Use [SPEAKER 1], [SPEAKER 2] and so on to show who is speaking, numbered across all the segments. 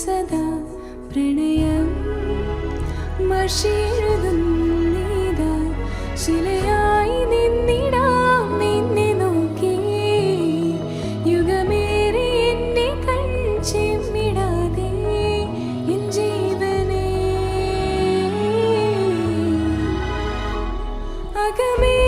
[SPEAKER 1] സദാ പ്രണയം മഷിയെഴുതുന്നീതാ ശിലയായി നിന്നിടാം നിന്നെ നോക്കി യുഗമേറെ എന്നെ കൺചെമ്മിടാതെ എൻ ജീവനേ അകമേ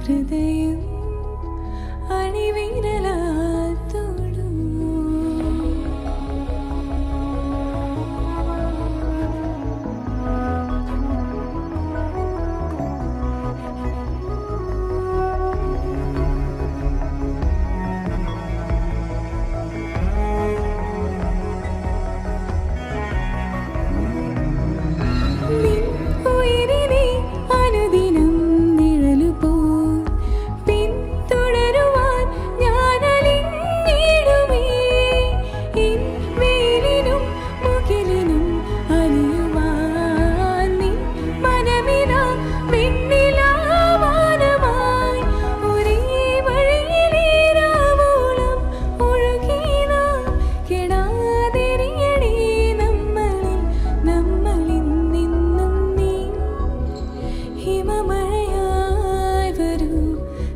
[SPEAKER 1] ഹൃദയം അണിവിരലാൽ തൊടും നിൻ ഉയിരിനെ അനുദിനം നിഴലുപോ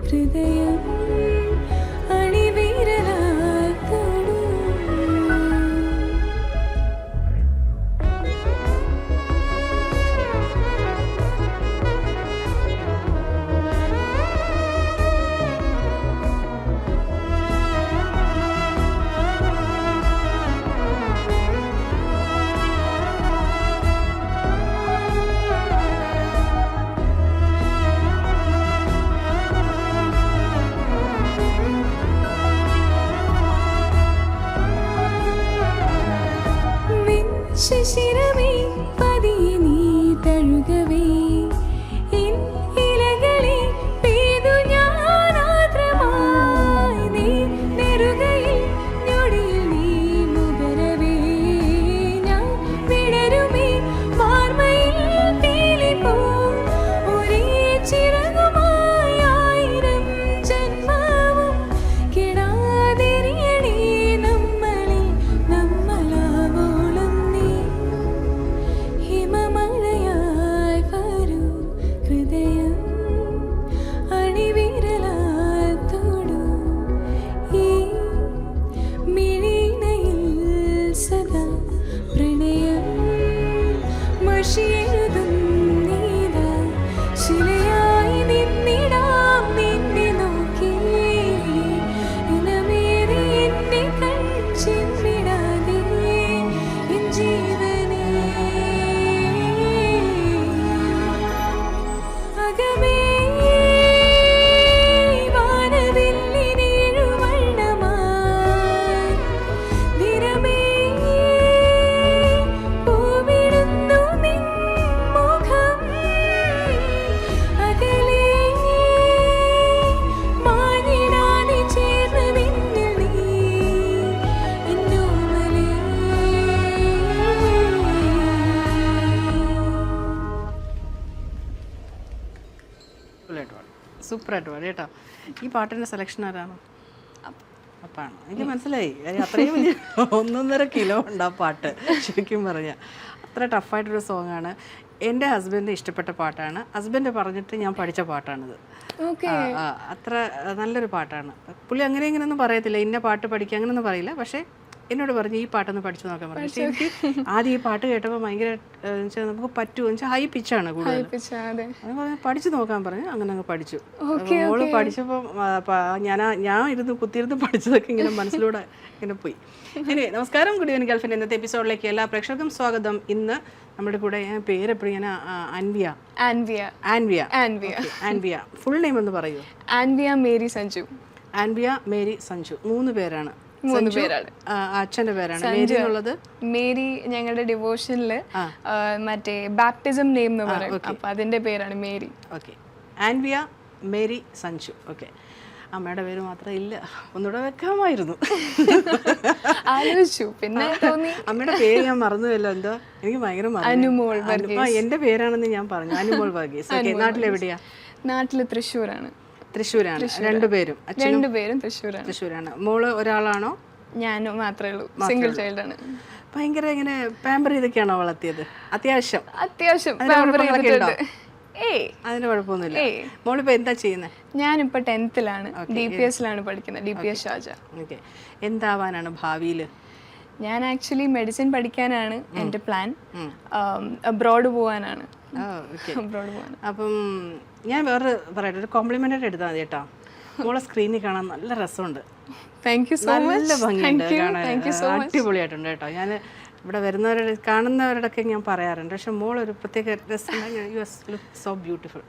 [SPEAKER 1] ഹൃദയം അണിവിരലാൽ തൊടും ശിശിരമേ പതിയെ നീ തഴുകവേ എൻ ഇലകളെ പെയ്തു ഞാൻ ആർദ്രമായി നീ നെറുകയിൽ ഞൊടിയിൽ നീ മുകരവേ ഞാൻ വിടരുമേ വാർമയിൽ പീലിപ്പോ ഒരേ ചിറകുമായി ആയിരം ജന്മവും കെടാതെരിയണേ നമ്മളിൽ നമ്മളാവോളം ഹിമമഴയായി വരൂ ഹൃദയം അണിവിരലാൽ തൊടും ഈ മിഴിനയിൽ സദാ പ്രണയം മഷിയെഴുതുന്നീതാ ശിലയായി നിന്നിടാം നിന്നെ നോക്കി ഇനമേറെ എന്നെ കൺചെമ്മിടാതെ എൻ ജീവനേ അകമേ വാനവില്ലിനേഴുവർണ്ണമായി ദിനമേ പൂവിടുന്നു നിൻ മുഖം അകലെ മാഞ്ഞിടാതെ ചേർന്ന് നിന്നിൽ നീ എന്നോമലേ
[SPEAKER 2] സൂപ്പറായിട്ട് പാടി കേട്ടോ. ഈ പാട്ടിൻ്റെ സെലക്ഷൻ ആരാണ്? അപ്പാണ്. എനിക്ക് മനസ്സിലായി. അത്രയും വലിയ 1.5 കിലോ ഉണ്ട് ആ പാട്ട്. ശരിക്കും പറഞ്ഞാൽ അത്ര ടഫായിട്ടൊരു സോങ്ങാണ്. എൻ്റെ ഹസ്ബൻഡ് ഇഷ്ടപ്പെട്ട പാട്ടാണ്. ഹസ്ബൻഡ് പറഞ്ഞിട്ട് ഞാൻ പഠിച്ച പാട്ടാണിത്. അത്ര നല്ലൊരു പാട്ടാണ്. പുള്ളി അങ്ങനെ ഇങ്ങനെയൊന്നും പറയത്തില്ല, ഇന്ന പാട്ട് പഠിക്കുക അങ്ങനെയൊന്നും പറയില്ല. പക്ഷേ എന്നോട് പറഞ്ഞു ഈ പാട്ടൊന്ന് പഠിച്ചു നോക്കാൻ പറഞ്ഞു. പക്ഷേ എനിക്ക് ആദ്യം ഈ പാട്ട് കേട്ടപ്പോൾ ഭയങ്കര നമുക്ക് പറ്റുമോ എന്ന് വെച്ചാൽ ഹൈ പിച്ചാണ് കൂടുതൽ. പഠിച്ചു നോക്കാൻ പറഞ്ഞു. അങ്ങനെ അങ്ങ് പഠിച്ചു. മോള് പഠിച്ചപ്പോൾ ഞാൻ ഇരുന്ന് കുത്തിയിരുന്ന് പഠിച്ചതൊക്കെ ഇങ്ങനെ മനസ്സിലൂടെ ഇങ്ങനെ പോയി. ഇനി നമസ്കാരം, ഗുഡ് ഈവനിംഗ് ഗൾഫിൻ്റെ ഇന്നത്തെ എപ്പിസോഡിലേക്ക് എല്ലാ പ്രേക്ഷകർക്കും സ്വാഗതം. ഇന്ന് നമ്മുടെ കൂടെ പേരെപ്പോഴും ഞാൻ ആൻവിയ ഫുൾ നെയിം ഒന്ന് പറയൂ.
[SPEAKER 1] ആൻവിയ മേരി സഞ്ജു.
[SPEAKER 2] ആൻവിയ മേരി സഞ്ജു 3 പേരാണ്.
[SPEAKER 3] മൂന്ന് പേരാണ്.
[SPEAKER 2] അച്ഛന്റെ പേരാണ് മേരി എന്നുള്ളത്.
[SPEAKER 3] മേരി ഞങ്ങളുടെ ഡിവോഷനില് മറ്റേ ബാപ്റ്റിസം നെയിം എന്ന് പറയും, അപ്പൊ അതിന്റെ പേരാണ് Mary.
[SPEAKER 2] Okay. Anvia, Mary, Sanju. Okay. അമ്മയുടെ പേര് മാത്രം ഇല്ല, ഒന്നുകൂടെ വെക്കാമായിരുന്നു.
[SPEAKER 3] ആലോചിച്ചു, പിന്നെ തോന്നി.
[SPEAKER 2] അമ്മയുടെ പേര് ഞാൻ മറന്നുവല്ലോ, എന്തോ എനിക്ക് ഭയങ്കര
[SPEAKER 3] അനുമോൾ.
[SPEAKER 2] എന്റെ പേരാണെന്ന് ഞാൻ പറഞ്ഞു, അനുമോൾ വർഗീസ്. ഓക്കെ. നാട്ടിലെവിടെയാ?
[SPEAKER 3] നാട്ടില് തൃശ്ശൂരാണ്.
[SPEAKER 2] തൃശ്ശൂരാണ്. രണ്ടുപേരും തൃശ്ശൂരാണ്. മോള് ഒരാളാണോ?
[SPEAKER 3] ഞാൻ മാത്രമേ ഉള്ളൂ, സിംഗിൾ ചൈൽഡ് ആണ്.
[SPEAKER 2] ഭയങ്കര ഇങ്ങനെ പാമ്പർ ചെയ്തൊക്കെയാണോ വളർത്തിയത്? അത്യാവശ്യം അതിന് കുഴപ്പമൊന്നുമില്ല. മോളിപ്പോ എന്താ ചെയ്യുന്നത്?
[SPEAKER 3] ഞാനിപ്പോ 10th-ലാണ്, DPS പഠിക്കുന്നത്, DPS ഷാർജ.
[SPEAKER 2] ഓക്കെ. എന്താവാനാണ് ഭാവിയില്?
[SPEAKER 3] ഞാൻ ആക്ച്വലി മെഡിസിൻ പഠിക്കാനാണ് എന്റെ പ്ലാൻ. അബ്രോഡ് പോവാനാണ്.
[SPEAKER 2] അപ്പം ഞാൻ വേറെ പറയട്ടെ, ഒരു കോംപ്ലിമെന്റ് എടുത്താൽ മതി കേട്ടോ. മോളെ സ്ക്രീനിൽ കാണാൻ നല്ല രസമുണ്ട്. നല്ല ഭംഗിയുണ്ട് കാണാൻ, അടിപൊളിയായിട്ടുണ്ട് കേട്ടോ. ഞാൻ ഇവിടെ വരുന്നവരുടെ കാണുന്നവരോടൊക്കെ ഞാൻ പറയാറുണ്ട്, പക്ഷെ മോളൊരു പ്രത്യേക സോ ബ്യൂട്ടിഫുൾ.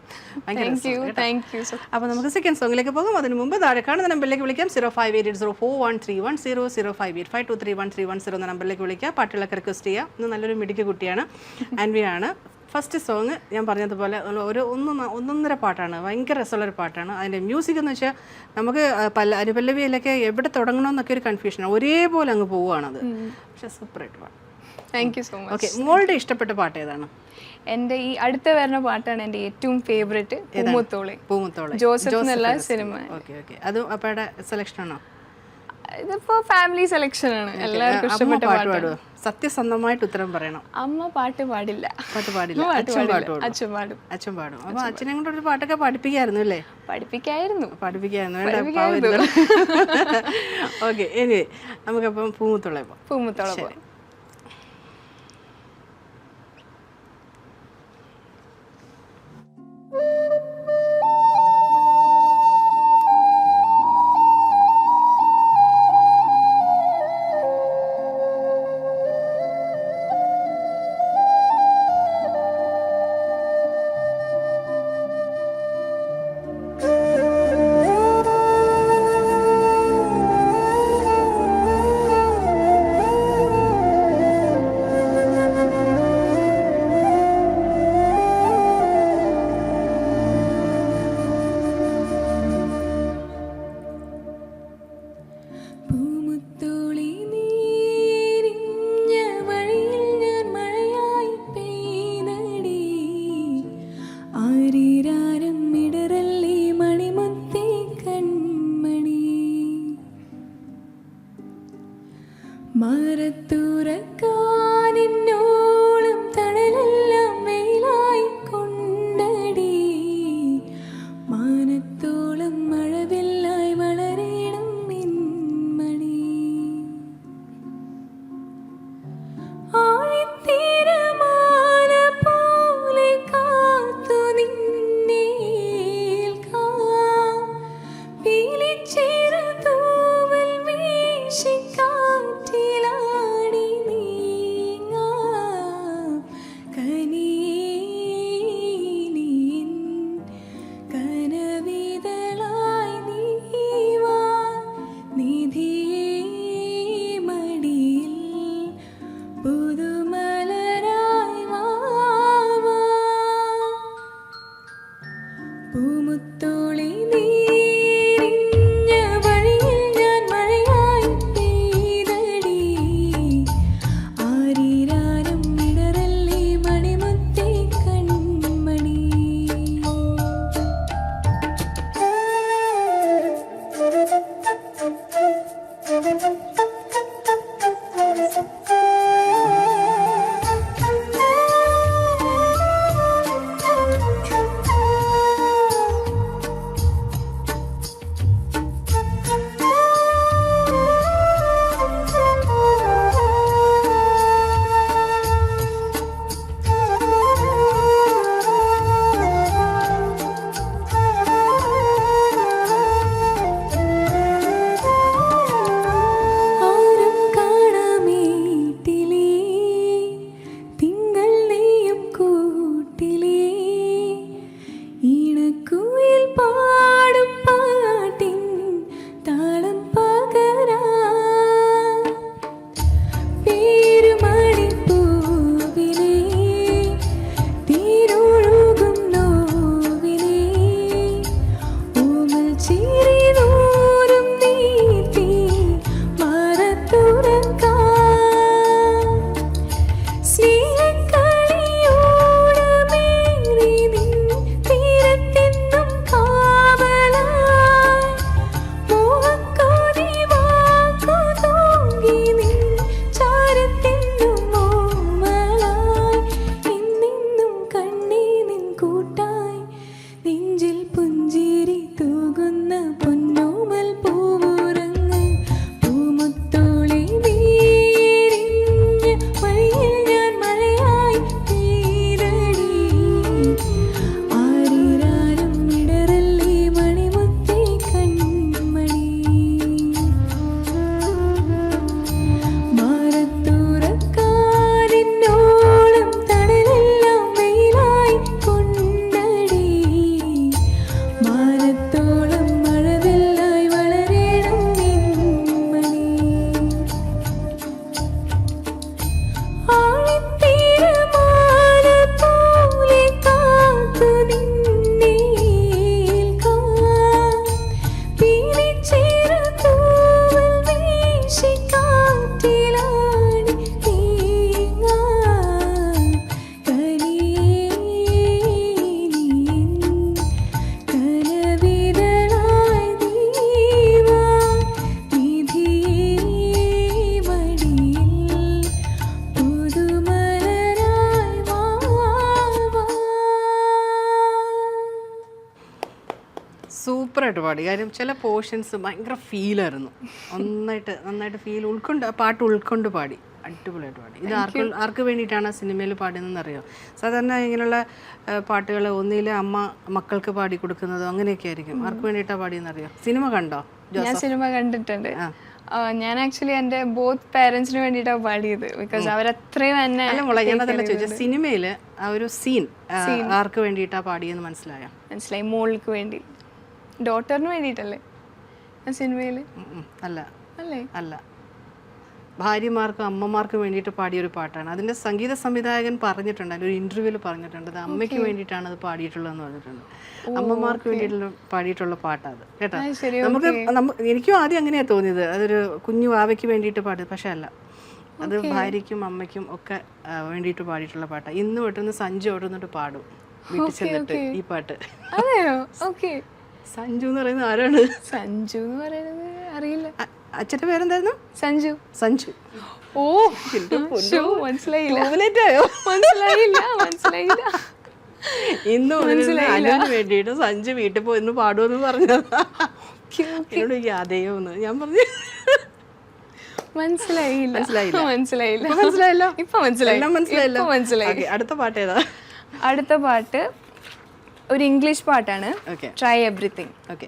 [SPEAKER 2] അപ്പോൾ നമുക്ക് സെക്കൻഡ് സോങ്ങിലേക്ക് പോകും. അതിന് മുമ്പ് താഴെ കാണുന്ന നമ്പറിലേക്ക് വിളിക്കാം. 0588041310, 0585231310 എന്ന നമ്പറിലേക്ക് വിളിക്കാം. പാട്ടുകളൊക്കെ റിക്വസ്റ്റ് ചെയ്യാം. ഇന്ന് നല്ലൊരു മിടുക്കി കുട്ടിയാണ്, ആൻവിയാണ്. ഫസ്റ്റ് സോങ് ഞാൻ പറഞ്ഞതുപോലെ ഒന്നൊന്നര പാട്ടാണ്, ഭയങ്കര രസമുള്ളൊരു പാട്ടാണ്. അതിൻ്റെ മ്യൂസിക് എന്ന് വെച്ചാൽ നമുക്ക് അനുപല്ലവിയിലൊക്കെ എവിടെ തുടങ്ങണമെന്നൊക്കെ ഒരു കൺഫ്യൂഷനാണ്, ഒരേപോലെ അങ്ങ് പോവുകയാണത്. പക്ഷെ സൂപ്പറായിട്ട് പാട്ട്.
[SPEAKER 3] Thank you so much.
[SPEAKER 2] Okay. മോളുടെ ഇഷ്ടപ്പെട്ട പാട്ട് ഏതാണ്?
[SPEAKER 3] എൻ്റെ ഈ അടുത്ത വരുന്ന പാട്ടാണ് എൻ്റെ ഏറ്റവും ഫേവറേറ്റ്, പൂമുത്തോളെ, ജോസഫ് എന്നുള്ള സിനിമ.
[SPEAKER 2] ഓക്കെ. ഓക്കെ. അത് അപ്പയുടെ സെലക്ഷൻ ആണോ?
[SPEAKER 3] ഇതിപ്പോ ഫാമിലി സെലക്ഷൻ ആണ്, എല്ലാവർക്കും ഇഷ്ടപ്പെട്ട പാട്ട്.
[SPEAKER 2] സത്യസന്ധമായിട്ട് ഉത്തരം പറയണം.
[SPEAKER 3] അമ്മ പാട്ട് പാടില്ല.
[SPEAKER 2] അച്ഛൻ പാടും. അച്ഛൻ പാടും. അപ്പൊ അച്ഛനെ കൊണ്ട് ഒരു പാട്ടൊക്കെ പഠിപ്പിക്കായിരുന്നു അല്ലേ?
[SPEAKER 3] പഠിപ്പിക്കായിരുന്നു.
[SPEAKER 2] ഓക്കെ. എനിവേ നമുക്കപ്പം പൂമുത്തോളെ
[SPEAKER 3] പോവാം.
[SPEAKER 2] പാടി. കാര്യം ചില പോർഷൻസ് ഭയങ്കര ഫീലായിരുന്നു. നന്നായിട്ട് ഫീൽ പാട്ട് ഉൾക്കൊണ്ട് പാടി, അടിപൊളിയായിട്ട് പാടി. ഇത് ആർക്ക് വേണ്ടിയിട്ടാണ് സിനിമയിൽ പാടുന്നതെന്ന് അറിയോ? സാധാരണ ഇങ്ങനെയുള്ള പാട്ടുകൾ ഒന്നിൽ അമ്മ മക്കൾക്ക് പാടി കൊടുക്കുന്നതോ അങ്ങനെയൊക്കെ ആയിരിക്കും. ആർക്ക് വേണ്ടിയിട്ടാണ് പാടിയെന്നറിയോ? സിനിമ കണ്ടോ?
[SPEAKER 3] ഞാൻ സിനിമ കണ്ടിട്ടുണ്ട്. ഞാൻ ആക്ച്വലി എൻ്റെ ബോത്ത് പേരൻസിന് വേണ്ടിയിട്ടാണ് പാടിയത്. ബിക്കോസ് അവരത്രയും തന്നെ.
[SPEAKER 2] അല്ല മോളെ, ഞാനതല്ല ചോദിച്ചത്, സിനിമയിൽ ആ ഒരു സീൻ ആർക്ക് വേണ്ടിയിട്ടാണ് പാടിയെന്ന് മനസ്സിലായോ?
[SPEAKER 3] മനസ്സിലായി. മോൾക്ക് വേണ്ടി, ഡോട്ടറിന് വേണ്ടിയിട്ടല്ലേ സിനിമയിൽ?
[SPEAKER 2] അല്ല
[SPEAKER 3] അല്ലേ?
[SPEAKER 2] അല്ല, ഭാര്യമാർക്കും അമ്മമാർക്കും വേണ്ടിയിട്ട് പാടിയൊരു പാട്ടാണ്. അതിൻ്റെ സംഗീത സംവിധായകൻ പറഞ്ഞിട്ടുണ്ട്, അതിൻ്റെ ഒരു ഇൻ്റർവ്യൂവിൽ പറഞ്ഞിട്ടുണ്ട്, അത് അമ്മയ്ക്ക് വേണ്ടിയിട്ടാണ് അത് പാടിയിട്ടുള്ളതെന്ന് പറഞ്ഞിട്ടുണ്ട്. അമ്മമാർക്ക് വേണ്ടിയിട്ടുള്ള പാടിയിട്ടുള്ള പാട്ടാണ് അത്, കേട്ടോ. എനിക്കും ആദ്യം അങ്ങനെയാണ് തോന്നിയത്, അതൊരു കുഞ്ഞു വാവയ്ക്ക് വേണ്ടിയിട്ട് പാടി. പക്ഷെ അല്ല, അത് ഭാര്യയ്ക്കും അമ്മയ്ക്കും ഒക്കെ വേണ്ടിയിട്ട് പാടിയിട്ടുള്ള പാട്ടാണ്. ഇന്ന് തൊട്ടൊന്ന് സഞ്ജു ഓടുന്നിട്ട് പാടും വീട്ടിൽ ചെന്നിട്ട് ഈ പാട്ട്. സഞ്ജു എന്ന് പറയുന്നത് ആരാണ്?
[SPEAKER 3] സഞ്ജു എന്ന് പറയുന്നത് അറിയില്ല.
[SPEAKER 2] അച്ഛൻ്റെ പേരെന്തായിരുന്നു?
[SPEAKER 3] സഞ്ജു.
[SPEAKER 2] സഞ്ജു.
[SPEAKER 3] ഓ, മനസ്സിലായില്ല.
[SPEAKER 2] ഇന്ന് അതിന് വേണ്ടിയിട്ട് സഞ്ജു വീട്ടിൽ പോയി ഇന്ന് പാടുമെന്ന് പറഞ്ഞതാ. എന്നോട് യാതെയോന്ന് ഞാൻ പറഞ്ഞു. മനസ്സിലായില്ലോ.
[SPEAKER 3] ഇപ്പൊ മനസ്സിലായി.
[SPEAKER 2] അടുത്ത പാട്ട് ഏതാ?
[SPEAKER 3] അടുത്ത പാട്ട് ഒരു ഇംഗ്ലീഷ് പാട്ടാണ്, ട്രൈ എവറിത്തിങ്.
[SPEAKER 2] ഓക്കെ.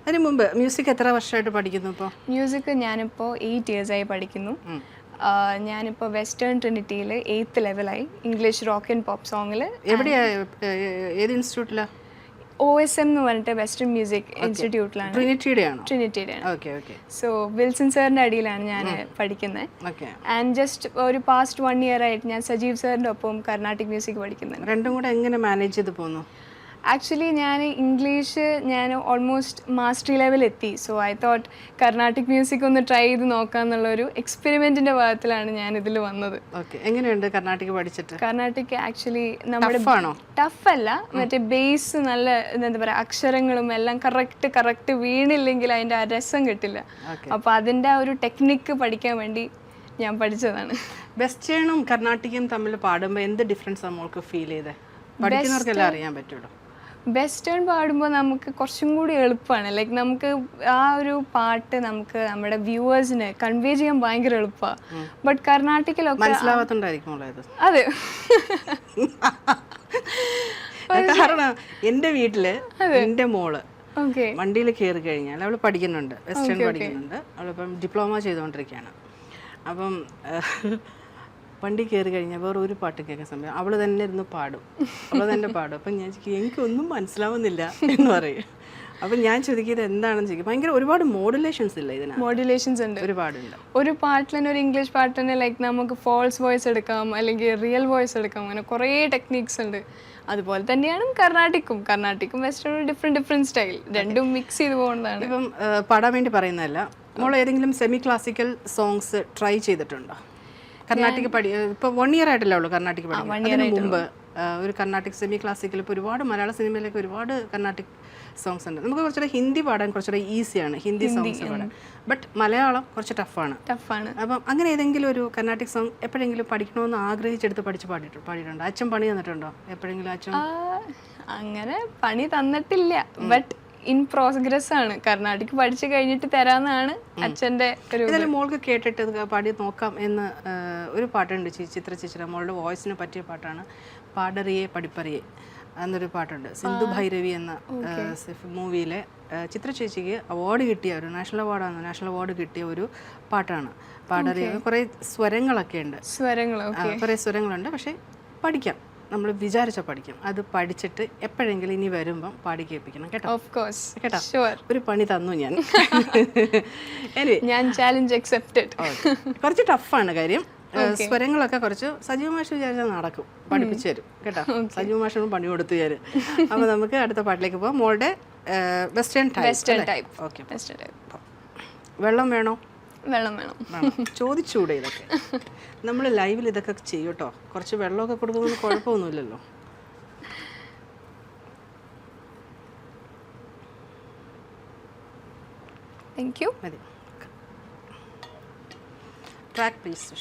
[SPEAKER 2] അതിന് മുമ്പ് മ്യൂസിക് എത്ര വർഷമായിട്ട് പഠിക്കുന്നു? ഇപ്പോൾ
[SPEAKER 3] മ്യൂസിക് ഞാനിപ്പോൾ 8 years ആയി പഠിക്കുന്നു. ഞാനിപ്പോൾ വെസ്റ്റേൺ ട്രിനിറ്റിയിൽ 8th ലെവലായി ഇംഗ്ലീഷ് റോക്ക് ആൻഡ് പോപ്പ് സോങ്ങിൽ.
[SPEAKER 2] എവിടെയാ, ഏത് ഇൻസ്റ്റിറ്റ്യൂട്ടിലാണ്?
[SPEAKER 3] OSM എന്ന് പറഞ്ഞിട്ട് വെസ്റ്റേൺ മ്യൂസിക് ഇൻസ്റ്റിറ്റ്യൂട്ടിലാണ്. ട്രിനിറ്റിയുടെയാണ്. സോ വിൽസൺ സാറിൻ്റെ അടിയിലാണ് ഞാൻ പഠിക്കുന്നത്. ആൻഡ് ജസ്റ്റ് ഒരു പാസ്റ്റ് 1 year ആയിട്ട് ഞാൻ സജീവ് സാറിൻ്റെ ഒപ്പം കർണാട്ടിക് മ്യൂസിക് പഠിക്കുന്നുണ്ട്.
[SPEAKER 2] രണ്ടും കൂടെ എങ്ങനെ മാനേജ് ചെയ്ത് പോകുന്നു?
[SPEAKER 3] ആക്ച്വലി ഞാൻ ഇംഗ്ലീഷ് ഓൾമോസ്റ്റ് മാസ്റ്ററി ലെവൽ എത്തി. So I thought Carnatic music ഒന്ന് ട്രൈ ചെയ്ത് നോക്കാന്നുള്ളൊരു എക്സ്പെരിമെന്റിന്റെ ഭാഗത്തിലാണ് ഞാൻ ഇതിൽ വന്നത്.
[SPEAKER 2] എങ്ങനെയുണ്ട് കർണാട്ടിക് പഠിച്ചിട്ട്?
[SPEAKER 3] കർണാട്ടിക് ആക്ച്വലി നമ്മുടെ ടഫ് അല്ല, മറ്റേ ബേസ് നല്ല എന്താ പറയുക, അക്ഷരങ്ങളും എല്ലാം കറക്റ്റ് വീണില്ലെങ്കിൽ അതിൻ്റെ ആ രസം കിട്ടില്ല. അപ്പോൾ അതിൻ്റെ ആ ഒരു ടെക്നിക്ക് പഠിക്കാൻ വേണ്ടി ഞാൻ പഠിച്ചതാണ്.
[SPEAKER 2] വെസ്റ്റേണും കർണാട്ടിക്കും തമ്മിൽ പാടുമ്പോൾ എന്ത് ഡിഫറൻസ് നമ്മൾക്ക് ഫീൽ ചെയ്തേ? പഠിക്കുന്നവർക്കെല്ലാം അറിയാൻ പറ്റുള്ളൂ.
[SPEAKER 3] വെസ്റ്റേൺ പാടുമ്പോൾ നമുക്ക് കുറച്ചും കൂടി എളുപ്പമാണ്. ലൈക്ക് നമുക്ക് ആ ഒരു പാട്ട് നമുക്ക് നമ്മുടെ വ്യൂവേഴ്സിന് കൺവേ ചെയ്യാൻ ഭയങ്കര എളുപ്പമാണ്. ബട്ട് കർണാട്ടിക്കിലൊക്കെ
[SPEAKER 2] മനസ്സിലാവാത്തോണ്ടായിരിക്കും.
[SPEAKER 3] അതെ,
[SPEAKER 2] കാരണം എൻ്റെ വീട്ടില് എൻ്റെ മോള് വണ്ടിയിൽ കയറി കഴിഞ്ഞാൽ അവൾ പഠിക്കുന്നുണ്ട്, വെസ്റ്റേൺ പഠിക്കുന്നുണ്ട്. അവളിപ്പം ഡിപ്ലോമ ചെയ്തുകൊണ്ടിരിക്കുകയാണ്. അപ്പം വണ്ടി കയറി കഴിഞ്ഞാൽ വേറെ ഒരു പാട്ട് കേൾക്കാൻ സമയം അവൾ തന്നെ ഇരുന്ന് പാടും. അപ്പം ഞാൻ ചോദിക്കും, എനിക്കൊന്നും മനസ്സിലാവുന്നില്ല എന്ന് പറയും. അപ്പം ഞാൻ ചോദിക്കുന്നത് എന്താണെന്ന് ചോദിക്കും. ഭയങ്കര ഒരുപാട് മോഡുലേഷൻസ് ഇല്ല ഇതിന്?
[SPEAKER 3] മോഡുലേഷൻസ് ഉണ്ട്,
[SPEAKER 2] ഒരുപാടുണ്ട്.
[SPEAKER 3] ഒരു പാട്ടിൽ തന്നെ, ഒരു ഇംഗ്ലീഷ് പാട്ട് തന്നെ ലൈക്ക് നമുക്ക് ഫോൾസ് വോയിസ് എടുക്കാം, അല്ലെങ്കിൽ റിയൽ വോയിസ് എടുക്കാം. അങ്ങനെ കുറേ ടെക്നിക്സ് ഉണ്ട്. അതുപോലെ തന്നെയാണ് കർണാട്ടിക്കും വെസ്റ്റേണും ഡിഫറെൻറ്റ് സ്റ്റൈൽ, രണ്ടും മിക്സ് ചെയ്ത് പോകുന്നതാണ്.
[SPEAKER 2] ഇപ്പം പാടാൻ വേണ്ടി പറയുന്നതല്ല, നമ്മൾ ഏതെങ്കിലും സെമി ക്ലാസിക്കൽ സോങ്സ് ട്രൈ ചെയ്തിട്ടുണ്ടോ? കർണാട്ടിക് ഇപ്പോൾ 1 year ആയിട്ടല്ലേ ഉള്ളൂ കർണാട്ടിക് പഠിക്കുന്നത്. അതിന് മുമ്പ് ഒരു കർണാട്ടിക് സെമി ക്ലാസിക്കൽ ഇപ്പോൾ ഒരുപാട് മലയാള സിനിമയിലേക്ക് ഒരുപാട് കർണാട്ടിക് സോങ്സ് ഉണ്ട്. നമുക്ക് കുറച്ചുകൂടെ ഹിന്ദി പാടാൻ കുറച്ചുകൂടെ ഈസിയാണ്, ഹിന്ദി സോങ്സ് പാടാൻ. ബട്ട് മലയാളം കുറച്ച് ടഫാണ്. അപ്പം അങ്ങനെ ഏതെങ്കിലും ഒരു കർണാട്ടിക് സോങ് എപ്പോഴെങ്കിലും പഠിക്കണമെന്ന് ആഗ്രഹിച്ചെടുത്ത് പാടിയിട്ടുണ്ടോ? അച്ഛൻ പണി തന്നിട്ടുണ്ടോ എപ്പോഴെങ്കിലും? അച്ഛൻ
[SPEAKER 3] അങ്ങനെ പണി തന്നിട്ടില്ല, ബട്ട് ഇൻ പ്രോഗ്രസ് ആണ്. കർണാട്ടിക് പഠിച്ചു കഴിഞ്ഞിട്ട് തരാന്നാണ് അച്ഛൻ്റെ ഒരു.
[SPEAKER 2] ഇതെല്ലാം മോൾക്ക് കേട്ടിട്ട് പാടി നോക്കാം എന്ന് ഒരു പാട്ടുണ്ട്, ചിത്ര ചേച്ചിയുടെ മോളുടെ വോയിസിന് പറ്റിയ പാട്ടാണ്, പാടറിയെ പഠിപ്പറിയെ എന്നൊരു പാട്ടുണ്ട്. സിന്ധു ഭൈരവി എന്ന മൂവിയിലെ ചിത്ര ചേച്ചിക്ക് അവാർഡ് കിട്ടിയ ഒരു നാഷണൽ അവാർഡ് കിട്ടിയ ഒരു പാട്ടാണ് പാടറിയെ. കുറേ സ്വരങ്ങളൊക്കെ ഉണ്ട്, കുറേ സ്വരങ്ങളുണ്ട്. പക്ഷെ പഠിക്കാം, നമ്മൾ വിചാരിച്ച പഠിക്കും. അത് പഠിച്ചിട്ട് എപ്പോഴെങ്കിലും ഇനി വരുമ്പം പാടി കേൾപ്പിക്കണം, കേട്ടോ? കേട്ടോ, ഒരു പണി തന്നു ഞാൻ.
[SPEAKER 3] Challenge accepted.
[SPEAKER 2] കുറച്ച് ടഫാണ് കാര്യം. സ്വരങ്ങളൊക്കെ കുറച്ച് സജീവ മാഷ് വിചാരിച്ചാൽ നടക്കും, പഠിപ്പിച്ചു തരും, കേട്ടോ? സജീവ മാഷിനും പണി കൊടുത്തു തരും. അപ്പോൾ നമുക്ക് അടുത്ത പാട്ടിലേക്ക് പോകാം. മോളുടെ വെസ്റ്റേൺ ടൈപ്പ്. ഓക്കെ, വെള്ളം വേണോ?
[SPEAKER 3] വെള്ളം വേണം.
[SPEAKER 2] ചോദിച്ചൂടെ? ഇതൊക്കെ നമ്മൾ ലൈവിൽ ഇതൊക്കെ ചെയ്യും കേട്ടോ. കുറച്ച് വെള്ളമൊക്കെ കൊടുക്കുന്നൊന്നും കുഴപ്പമൊന്നുമില്ലല്ലോ.
[SPEAKER 3] Thank you.
[SPEAKER 2] മതി. Track please.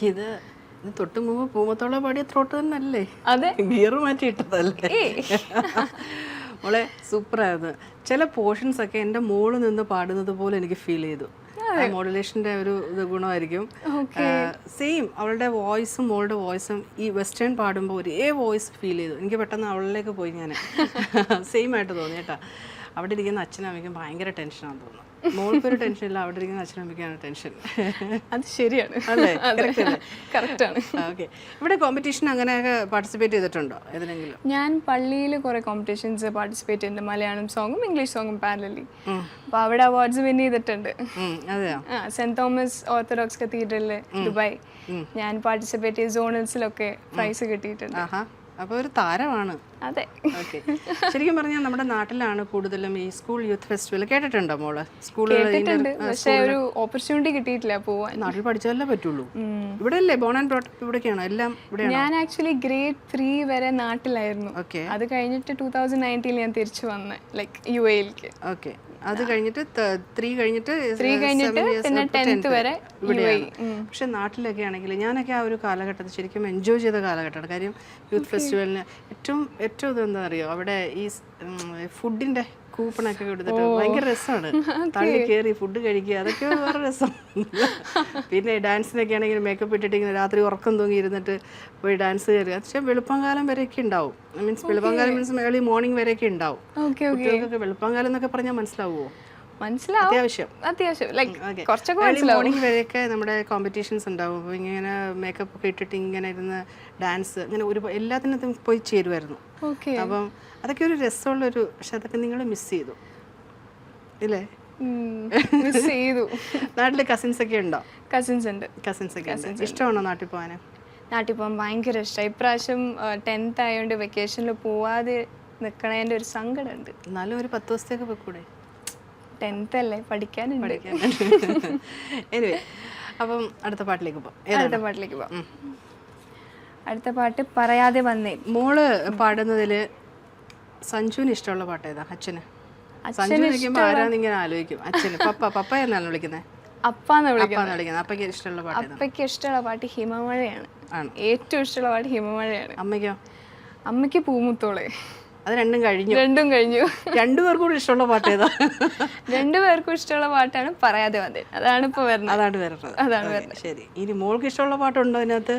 [SPEAKER 2] ഇത് തൊട്ട് മുമ്പ് പൂമത്തോള പാടിയ ത്രോട്ട് തന്നെ അല്ലേ?
[SPEAKER 3] അതെ,
[SPEAKER 2] ഗിയർ മാറ്റി ഇട്ടതല്ലേ? മോളെ സൂപ്പറായിരുന്നു. ചില പോർഷൻസ് ഒക്കെ എൻ്റെ മോള് നിന്ന് പാടുന്നത് പോലെ എനിക്ക് ഫീൽ ചെയ്തു. മോഡുലേഷൻ്റെ ഒരു ഇത് ഗുണമായിരിക്കും. സെയിം അവളുടെ വോയിസും മോളുടെ വോയിസും ഈ വെസ്റ്റേൺ പാടുമ്പോൾ ഒരേ വോയിസ് ഫീൽ ചെയ്തു. എനിക്ക് പെട്ടെന്ന് അവളിലേക്ക് പോയി ഞാൻ സെയിം ആയിട്ട് തോന്നി കേട്ടോ. അവിടെ ഇരിക്കുന്ന അച്ഛനും അമ്മയ്ക്കും ഭയങ്കര ടെൻഷനാണെന്ന് തോന്നുന്നു. മോൾക്കൊരു ടെൻഷൻ ഇല്ല, അവിടെ ഇരിക്കുന്ന അച്ഛനും അമ്മയ്ക്കാണ് ടെൻഷൻ.
[SPEAKER 3] അത് ശരിയാണ്.
[SPEAKER 2] അല്ലേ?
[SPEAKER 3] കറക്റ്റാണ്.
[SPEAKER 2] ഓക്കെ. ഇവിടെ കോമ്പറ്റീഷൻ അങ്ങനെയൊക്കെ പാർട്ടിസിപ്പേറ്റ് ചെയ്തിട്ടുണ്ടോ ഏതെങ്കിലും?
[SPEAKER 3] ഞാൻ പള്ളിയിൽ കുറേ കോമ്പറ്റീഷൻസ് പാർട്ടിസിപ്പേറ്റ് ചെയ്തിട്ടുണ്ട്. മലയാളം സോങ്ങും ഇംഗ്ലീഷ് സോങ്ങും പാരലി. അപ്പോൾ അവിടെ അവാർഡ്സ് വിൻ ചെയ്തിട്ടുണ്ട്.
[SPEAKER 2] അതെയോ?
[SPEAKER 3] സെന്റ് തോമസ് ഓർത്തഡോക്സ് കത്തീഡ്രലിൽ ദുബായ് ഞാൻ പാർട്ടിസിപ്പേറ്റ് ചെയ്ത് സോണൽസിലൊക്കെ പ്രൈസ് കിട്ടിയിട്ടുണ്ട്.
[SPEAKER 2] അപ്പോൾ ഒരു താരമാണ്.
[SPEAKER 3] അതെ.
[SPEAKER 2] ഓക്കെ. ശരിക്കും പറഞ്ഞാൽ നമ്മുടെ നാട്ടിലാണ് കൂടുതലും ഈ സ്കൂൾ യൂത്ത് ഫെസ്റ്റിവൽ. കേട്ടിട്ടുണ്ടോ മോള്? സ്കൂളുകളിൽ
[SPEAKER 3] പക്ഷേ ഒരു ഓപ്പർച്യൂണിറ്റി കിട്ടിയിട്ടില്ല പോവാൻ.
[SPEAKER 2] നാട്ടിൽ പഠിച്ചാലേ പറ്റുള്ളൂ. ഇവിടെ അല്ലേ ബോൺ ആൻഡ് ബ്രോട്ട് അപ്പ്? ഇവിടെയൊക്കെയാണോ എല്ലാം? ഇവിടെയാണ്.
[SPEAKER 3] ഞാൻ ആക്ച്വലി ഗ്രേഡ് 3 വരെ നാട്ടിലായിരുന്നു.
[SPEAKER 2] ഓക്കെ.
[SPEAKER 3] അത് കഴിഞ്ഞിട്ട് 2019 ഞാൻ തിരിച്ചു വന്ന് ലൈക്ക് UAE-ലേക്ക്.
[SPEAKER 2] ഓക്കെ. അത് കഴിഞ്ഞിട്ട് 3 കഴിഞ്ഞിട്ട്
[SPEAKER 3] പിന്നെ 10th വരെ
[SPEAKER 2] ഇവിടെയാണ്. പക്ഷെ നാട്ടിലൊക്കെ ആണെങ്കിൽ ഞാനൊക്കെ ആ ഒരു കാലഘട്ടത്തിൽ ശരിക്കും എൻജോയ് ചെയ്ത കാലഘട്ടമാണ്. കാര്യം യൂത്ത് ഫെസ്റ്റിവലിന് ഏറ്റവും ഇതെന്താ അറിയോ, അവിടെ ഈ ഫുഡിന്റെ കൂപ്പണൊക്കെ കൊടുത്തിട്ട് ഭയങ്കര രസമാണ്. തള്ളി കയറി ഫുഡ് കഴിക്കുക, അതൊക്കെ വേറെ രസം. പിന്നെ ഡാൻസിനൊക്കെ ആണെങ്കിൽ മേക്കപ്പ് ഇട്ടിട്ട് ഇങ്ങനെ രാത്രി ഉറക്കം തൂങ്ങി ഇരുന്നിട്ട് പോയി ഡാൻസ് കയറുക. പക്ഷെ വെളുപ്പംകാലം വരെയൊക്കെ ഉണ്ടാവും. മീൻസ് വെളുപ്പംകാലം മീൻസ് ഏർലി മോർണിംഗ് വരെയൊക്കെ ഉണ്ടാവും. കുട്ടികൾക്കൊക്കെ വെളുപ്പംകാലം എന്നൊക്കെ പറഞ്ഞാൽ മനസ്സിലാവുമോ?
[SPEAKER 3] അത്യാവശ്യം
[SPEAKER 2] മോർണിംഗ് വരെയൊക്കെ നമ്മുടെ കോമ്പറ്റീഷൻസ് ഉണ്ടാവും. അപ്പോൾ ഇങ്ങനെ മേക്കപ്പ് ഒക്കെ ഇട്ടിട്ട് ഇങ്ങനെ ഇരുന്ന് ഡാൻസ് അങ്ങനെ എല്ലാത്തിനകത്തും പോയി ചേരുമായിരുന്നു. അപ്പം അതൊക്കെ ഒരു രസമുള്ളൊരു, പക്ഷെ അതൊക്കെ നിങ്ങൾ മിസ് ചെയ്തു ഇല്ലേ?
[SPEAKER 3] മിസ് ചെയ്തു.
[SPEAKER 2] നാട്ടില് കസിൻസ് ഒക്കെ ഉണ്ടോ?
[SPEAKER 3] കസിൻസ് ഉണ്ട്.
[SPEAKER 2] കസിൻസ് ഒക്കെ ഉണ്ട്. ഇഷ്ടമാണോ നാട്ടിൽ പോകാൻ?
[SPEAKER 3] നാട്ടിൽ പോകാൻ ഭയങ്കര ഇഷ്ടം. ഇപ്രാവശ്യം 10th ആയതുകൊണ്ട് വെക്കേഷനിൽ പോവാതെ നിൽക്കണതിൻ്റെ ഒരു സങ്കടം ഉണ്ട്.
[SPEAKER 2] എന്നാലും ഒരു 10 ദിവസത്തേക്ക് പോയിക്കൂടെ?
[SPEAKER 3] 10th അല്ലേ, പഠിക്കാനുണ്ട്.
[SPEAKER 2] എനിവേ, അപ്പം അടുത്ത പാട്ടിലേക്ക് പോവാം.
[SPEAKER 3] അടുത്ത പാട്ട് പറയാതെ വന്നേ.
[SPEAKER 2] മോള് പാടുന്നതിൽ സഞ്ജുവിന് ഇഷ്ടമുള്ള പാട്ട് ഏതാ? അച്ഛന്. സഞ്ജു വിളിക്കുമ്പോൾ ആരാന്നിങ്ങനെ ആലോചിക്കും. അച്ഛന് പപ്പ എന്നാണ് വിളിക്കുന്നത്?
[SPEAKER 3] അപ്പാന്ന് വിളിക്കുന്നത്.
[SPEAKER 2] അപ്പയ്ക്ക് ഇഷ്ടമുള്ള പാട്ട്?
[SPEAKER 3] അപ്പയ്ക്ക് ഇഷ്ടമുള്ള പാട്ട് ഹിമമഴയാണ്. ഏറ്റവും ഇഷ്ടമുള്ള പാട്ട് ഹിമമഴയാണ്.
[SPEAKER 2] അമ്മയ്ക്കോ?
[SPEAKER 3] അമ്മയ്ക്ക് പൂമുത്തോളെ.
[SPEAKER 2] അത് രണ്ടും കഴിഞ്ഞു. രണ്ടുപേർക്കും കൂടി ഇഷ്ടമുള്ള പാട്ട് ഏതാ?
[SPEAKER 3] രണ്ടുപേർക്കും ഇഷ്ടമുള്ള പാട്ടാണ് പറയാതെ വന്നേ. അതാണ് ഇപ്പൊ വരുന്നത്.
[SPEAKER 2] ശരി, ഇനി മോൾക്ക് ഇഷ്ടമുള്ള പാട്ടുണ്ടോ അതിനകത്ത്?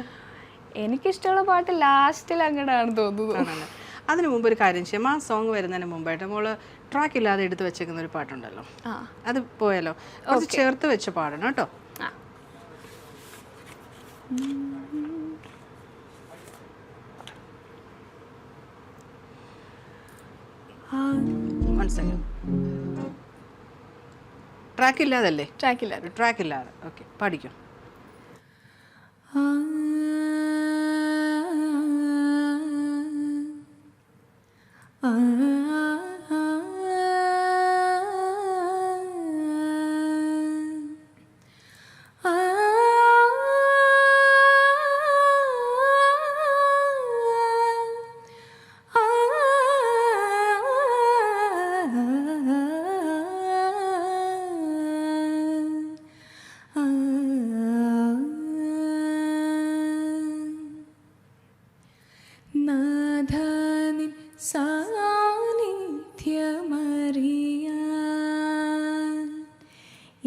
[SPEAKER 3] എനിക്കിഷ്ടമുള്ള പാട്ട് ലാസ്റ്റിൽ അങ്ങനെയാണ് തോന്നുന്നു.
[SPEAKER 2] അതിനു മുമ്പ് ഒരു കാര്യം ചെയ്യാം. ആ സോങ് വരുന്നതിന് മുമ്പായിട്ട് മോള് ട്രാക്ക് ഇല്ലാതെ എടുത്ത് വെച്ചേക്കുന്ന ഒരു പാട്ടുണ്ടല്ലോ, അത് പോയാലോ? കുറച്ച് ചേർത്ത് വെച്ച് പാടണം കേട്ടോ. ട്രാക്ക് ഇല്ലാതല്ലേ? ട്രാക്ക് ഇല്ലാതെ. ഓക്കെ, പാടിക്കോ.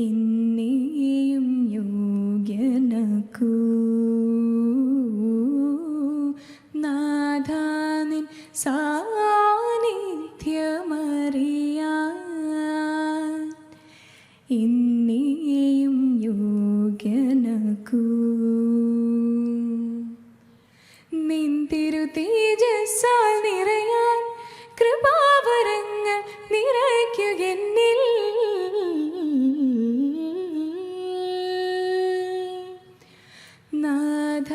[SPEAKER 1] എന്നെയും യോഗ്യനക്കൂ നാഥാനിൻ സാന്നിധ്യമറിയാൻ എന്നെയും യോഗ്യനക്കൂ നിൻ തിരു തേജസ്സാൽ നിറയാൻ കൃപാവരങ്ങൾ നിറയ്ക്കുകെന്നിൽ നാഥ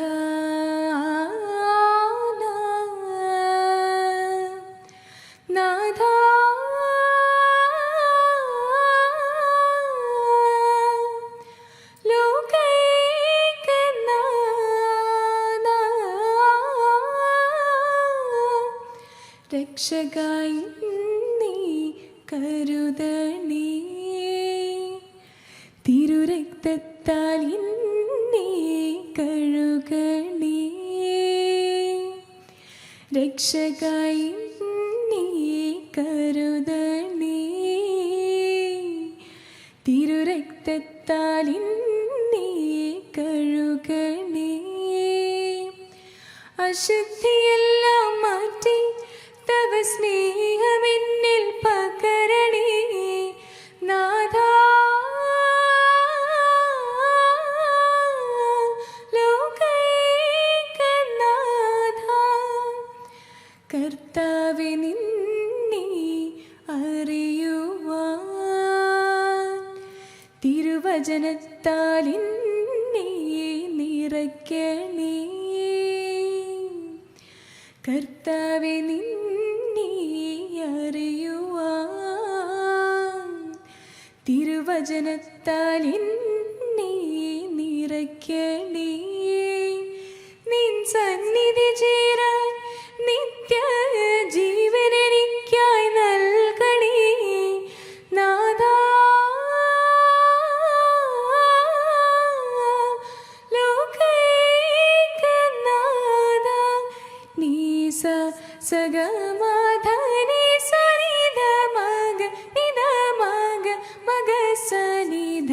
[SPEAKER 1] നാഥ രക്ഷകായി നീ കരുതണേ തിരുരക്തത്താൽ എന്നെ കഴുകണേ രക്ഷകായി നീ കരുതണേ, തിരുരക്തത്താൽ നീ കഴുകണേ, അശുദ്ധിയെല്ലാം മാറ്റി തവ സ്നേഹമെന്നിൽ പകരണേ നാഥാ. കർത്താവേ നിന്നെ അറിയുവാൻ തിരുവചനത്താൽ എന്നെ നിറയ്ക്കണേ. കർത്താവേ നിന്നെ അറിയുവാൻ തിരുവചനത്താൽ എന്നെ നിറയ്ക്കണേ. നിൻ സന്നിധി ചേരാൻ നിത്യ ജീവനെനിക്കായി നൽകണേ നാഥാ. ലോകൈകനാഥ നീ സഗമാധനി സനിധ മഗ നിധ മഗ മഗ സനിധ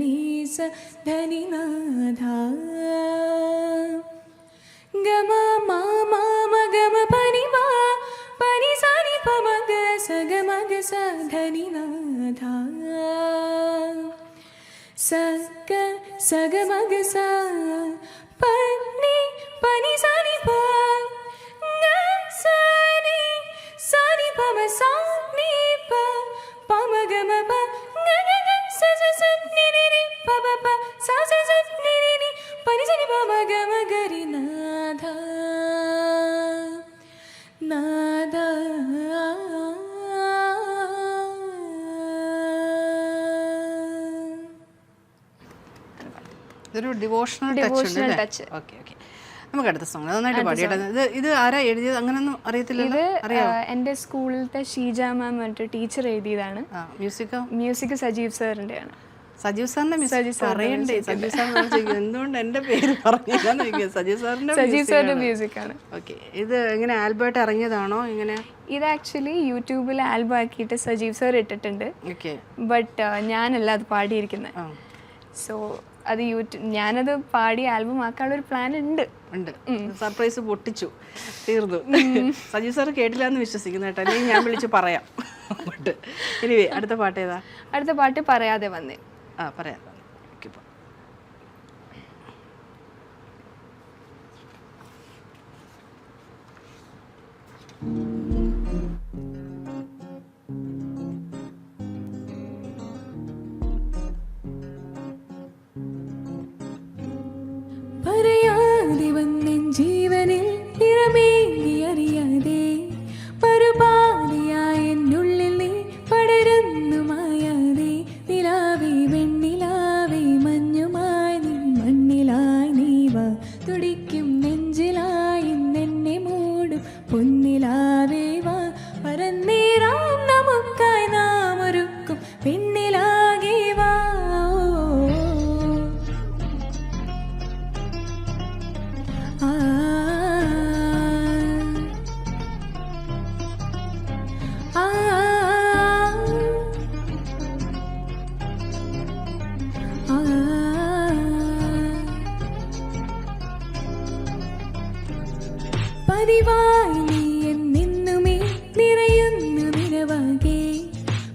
[SPEAKER 1] നീ സ ധനി നാഥ. ഗമ മാ ഗമ പനി മാ പനി സനി പ മഗ സഗ മഗ സ ധനി നാഥ. സഗ സഗ മഗ സ പനി പനി സനി പ ഗ സനി സനി പ മ സ നി പ പ മ ഗ മ പ ഗ ഗ ഗ സ സ സ നി നി നി പ പ പ സ സ സ നി നി നി പനി സനി പ മ ഗ മ ഗ രി നാഥ നാഥ.
[SPEAKER 2] ഇതൊരു ഡിവോഷണൽ ടച്ച്. ഓക്കെ ഓക്കെ, നമുക്ക് അടുത്ത സോങ് നന്നായിട്ട് പാടിയിട്ട്. ഇത് ആരാ എഴുതിയത്? അങ്ങനൊന്നും അറിയത്തില്ലല്ലോ.
[SPEAKER 3] എൻ്റെ സ്കൂളിലത്തെ ഷീജ മാം പറഞ്ഞിട്ട് ടീച്ചർ എഴുതിയതാണ്. മ്യൂസിക് സജീവ് സാറിൻ്റെയാണ്.
[SPEAKER 2] സജീവ് സാറിന്റെ പറയണ്ടേ? സജീവ് സാർ എന്തുകൊണ്ട് എന്റെ പേര് പറഞ്ഞില്ലാന്ന് ചോദിക്കുക. സജീവ് സാറിന്റെ
[SPEAKER 3] മ്യൂസിക് ആണ്.
[SPEAKER 2] ഓക്കെ, ഇത് എങ്ങനെ ആൽബമായിട്ട് ഇറങ്ങിയതാണോ? ഇങ്ങനെ
[SPEAKER 3] ഇത് ആക്ച്വലി യൂട്യൂബിൽ ആൽബം ആക്കിയിട്ട് സജീവ് സാർ ഇട്ടിട്ടുണ്ട്. ബട്ട് ഞാനല്ല അത് പാടിയിരിക്കുന്നത്. സോ അത് ഞാനത് പാടി ആൽബം ആക്കാനുള്ള ഒരു പ്ലാൻ ഉണ്ട്.
[SPEAKER 2] സർപ്രൈസ് പൊട്ടിച്ചു, തീർന്നു. സജീവ് സാർ കേട്ടില്ല എന്ന് വിശ്വസിക്കുന്നു കേട്ടോ, അല്ലെങ്കിൽ ഞാൻ വിളിച്ച് പറയാം. എനിവേ, അടുത്ത പാട്ട് ഏതാ?
[SPEAKER 3] അടുത്ത പാട്ട് പറയാതെ വന്നേ.
[SPEAKER 2] പറയാം.
[SPEAKER 1] പറയാതെ വന്നൻ ജീവനിൽ നിറമേകി അറിയാതെ പരുപാടിയായ എന്നുള്ളിൽ നീ പടരുന്നു മായാതെ. നിലാവേ വെണ്ണിലാവേ മഞ്ഞുമായി നീ മണ്ണിലായി നീ വാ തുടിക്കും നെഞ്ചിലായി എന്നെ മൂടും പൊന്നിലാവേ വാ. പരന്നേറാം നമുക്കായി നാം ഒരുക്കും പെണ്ണിലാകെ വാ. പതിവായി നീ എന്നെന്നുമേ നിറയുന്നു നിലവാകെ.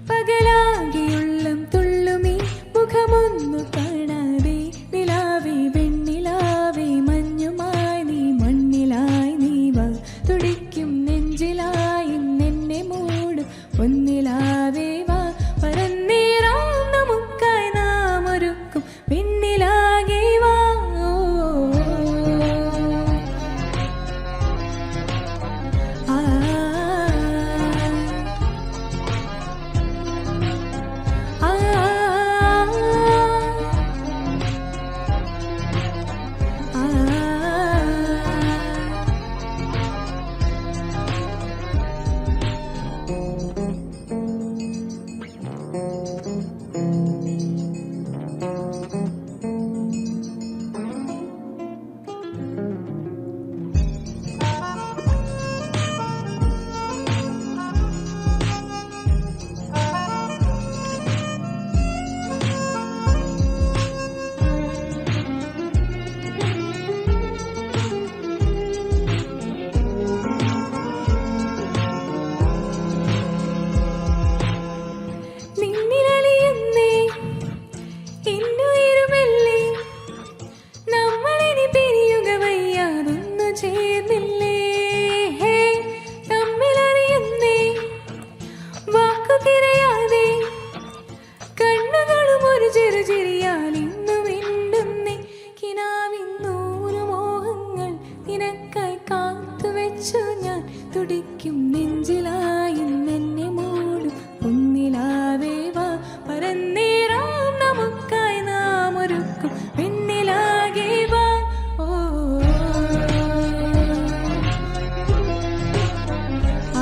[SPEAKER 1] പകലാകെയുള്ളം തുള്ളുമേ മുഖമൊന്നു കാണാതെ. നിലാവേ വെണ്ണിലാവേ മഞ്ഞുമായി നീ മണ്ണിലായി നീ വാ തുടിക്കും നെഞ്ചിലായി എന്നെ മൂടും പൊന്നിലാവേ വാ. പരന്നേറാം നമുക്കായി നാം ഒരുക്കും പെണ്ണിലാകെ വാ. തിരയാതെ കണ്ണുകളും ഒരു ചെറുചിരിയാൽ ഇന്നു മിണ്ടുന്നേ കിനാവിന്നൂറ് മോഹങ്ങൾ നിനക്കായി കാത്തുവെച്ചു ഞാൻ തുടിക്കും നെഞ്ചിലായി എന്നെ മൂടും ഒന്നിലാവേ വാ പരന്നേറാം നമുക്കായി നാം ഒരുക്കും പെണ്ണിലാകെ വാ ഓ ആ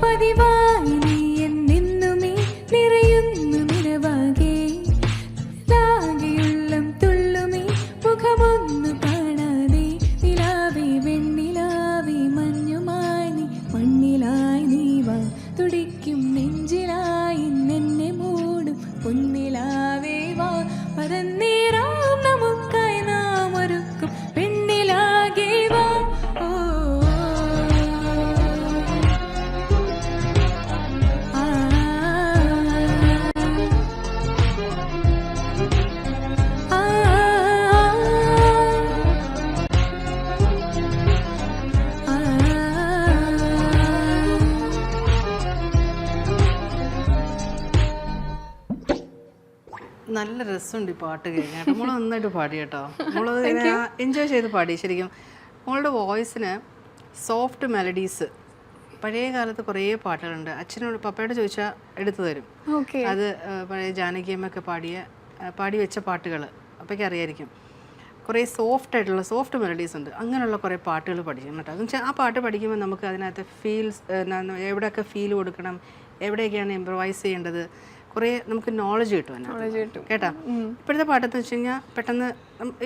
[SPEAKER 1] പതിവായി നീ എന്നെന്നുമേ നിറയുന്നു നിറവാകെ ലാകെയുള്ളം തുള്ളുമേ മുഖമൊന്നു കാണാതെ നിലാവേ വെണ്ണിലാവേ മഞ്ഞുമായി നീ മണ്ണിലായി നീ വാ തുടിക്കും നെഞ്ചിലായി എന്നെ മൂടും പൊന്നിലാവേ വാ പരന്നേറാം നമുക്കായി നാം ഒരുക്കും പെണ്ണിലാകെ വാ ഓ ആ ആ
[SPEAKER 2] നല്ല രസമുണ്ട് ഈ പാട്ട് കേൾക്കാൻ. മോള് നന്നായിട്ട് പാടി കേട്ടോ. മോളത് എൻജോയ് ചെയ്ത് പാടി. ശരിക്കും മോളുടെ വോയിസിന് സോഫ്റ്റ് മെലഡീസ്. പഴയ കാലത്ത് കുറേ പാട്ടുകളുണ്ട്. അച്ഛനോട് പപ്പയോട് ചോദിച്ചാൽ എടുത്തു തരും.
[SPEAKER 3] ഓക്കെ.
[SPEAKER 2] അത് പഴയ ജാനകിയമ്മയൊക്കെ പാടി വെച്ച പാട്ടുകൾ അപ്പോഴേക്കും അറിയായിരിക്കും. കുറേ സോഫ്റ്റ് ആയിട്ടുള്ള സോഫ്റ്റ് മെലഡീസ് ഉണ്ട്. അങ്ങനെയുള്ള കുറേ പാട്ടുകൾ പഠിക്കും കേട്ടോ. എന്ന് വെച്ചാൽ ആ പാട്ട് പഠിക്കുമ്പോൾ നമുക്ക് അതിനകത്ത് ഫീൽസ് എവിടെയൊക്കെ ഫീൽ കൊടുക്കണം, എവിടെയൊക്കെയാണ് ഇംപ്രവൈസ് ചെയ്യേണ്ടത്, കുറേ നമുക്ക് നോളജ് കിട്ടും അതിനകത്ത് കേട്ടോ. ഇപ്പോഴത്തെ പാട്ടെന്ന് വെച്ച് കഴിഞ്ഞാൽ പെട്ടെന്ന്